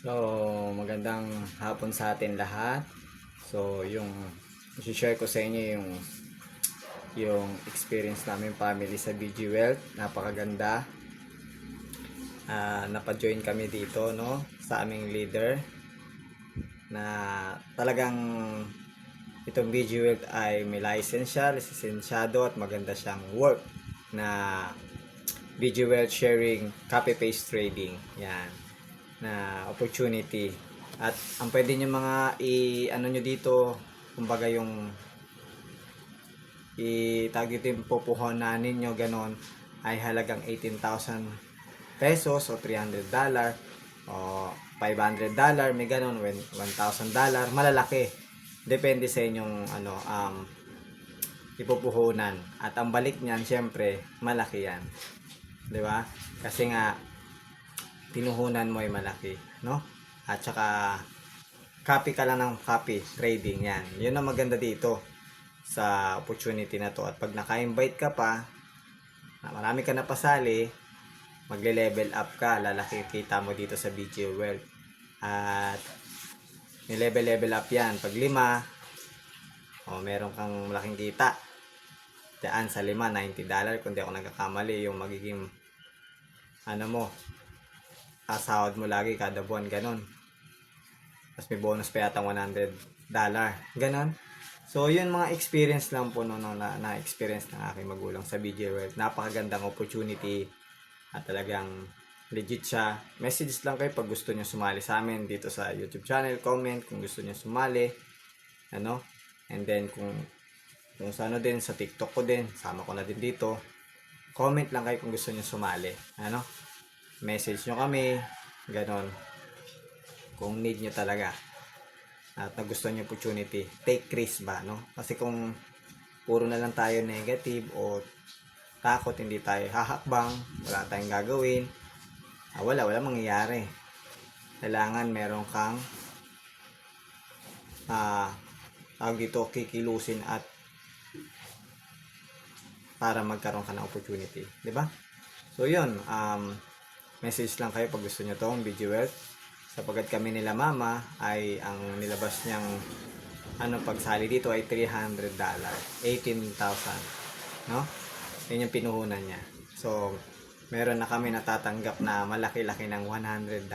So, magandang hapon sa atin lahat. So, yung i-share ko sa inyo yung experience namin family sa BG Wealth. Napakaganda. Napa-join kami dito, no, sa aming leader na talagang itong BG Wealth ay may license siya, lisensyado at maganda siyang work na BG Wealth Sharing Copy Paste Trading. Yan na opportunity. At ang pwede nyo mga ano nyo dito, kumbaga yung itag ito yung pupuhunanin nyo ganon ay halagang 18,000 pesos o $300 o $500, may ganon, $1,000, malalaki. Depende sa inyong ipupuhunan. At ang balik niyan, syempre, malaki yan. 'Di ba? Kasi nga pinuhunan mo ay malaki, no? At saka copy ka lang ng copy trading yan. Yun ang maganda dito sa opportunity na to. At pag naka-invite ka pa, marami ka na pasali, magle-level up ka, lalaki kita mo dito sa BG Wealth. At may level up yan. Pag 5, meron kang malaking kita. Diyan sa 5, $90, kung di ako nagkakamali, yung magiging mo, sahod mo lagi kada buwan, ganon. Tapos may bonus pa yata $100, ganon. So yun, mga experience lang po na-experience ng aking magulang sa BG Wealth. Napakagandang opportunity at talagang legit siya. Message lang kayo pag gusto niyo sumali sa amin dito sa YouTube channel, comment kung gusto niyo sumali, and then kung sa din sa TikTok ko din, sama ko na din dito. Comment lang kayo kung gusto niyo sumali, message nyo kami, ganon, kung need nyo talaga at nagustuhan nyo opportunity, take risk ba, no? Kasi kung puro na lang tayo negative o takot, hindi tayo hahakbang, wala tayong gagawin, wala mangyayari. Kailangan meron kang dito kikilusin at para magkaroon ka ng opportunity, di ba? So yun, message lang kayo pag gusto nyo tong BG Wealth, sapagkat kami nila mama ay ang nilabas niyang pagsali dito ay $300, 18,000, no? Yun yung pinuhunan niya. So meron na kami natatanggap na malaki-laki ng $100.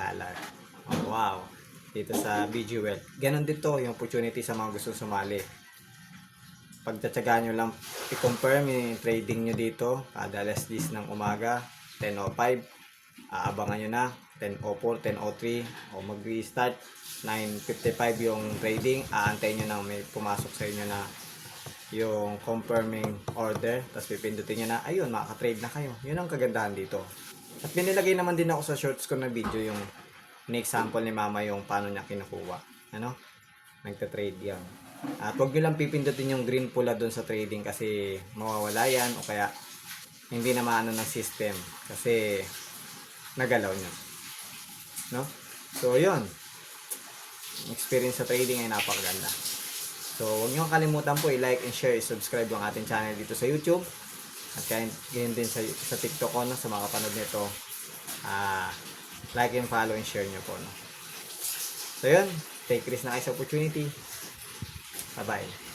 Wow, dito sa BG Wealth. Ganon dito yung opportunity sa mga gusto sumali. Pagtatsagaan nyo lang i-confirm yung trading nyo dito kada alas 10 ng umaga, 10:05, aabangan nyo na 10:04, 10:03, o mag-restart 9:55 yung trading, aantayin nyo na may pumasok sa inyo na yung confirming order, tapos pipindutin nyo na, ayun, makaka-trade na kayo. Yun ang kagandahan dito. At pinilagay naman din ako sa shorts ko na video yung ni-example ni mama yung paano niya kinukuha, nagta-trade yan. At huwag nyo lang pipindutin yung green pula doon sa trading kasi mawawala yan, o kaya hindi na maano ng system kasi nagalaw nyo, no? So yun, experience sa trading ay napakaganda. So huwag nyo kalimutan po i-like and share, i-subscribe ang ating channel dito sa YouTube, at ganyan din sa TikTok ko, sa mga kapanood nito. Like and follow and share nyo po, no? So yun, take risk na kayo sa opportunity. Bye bye.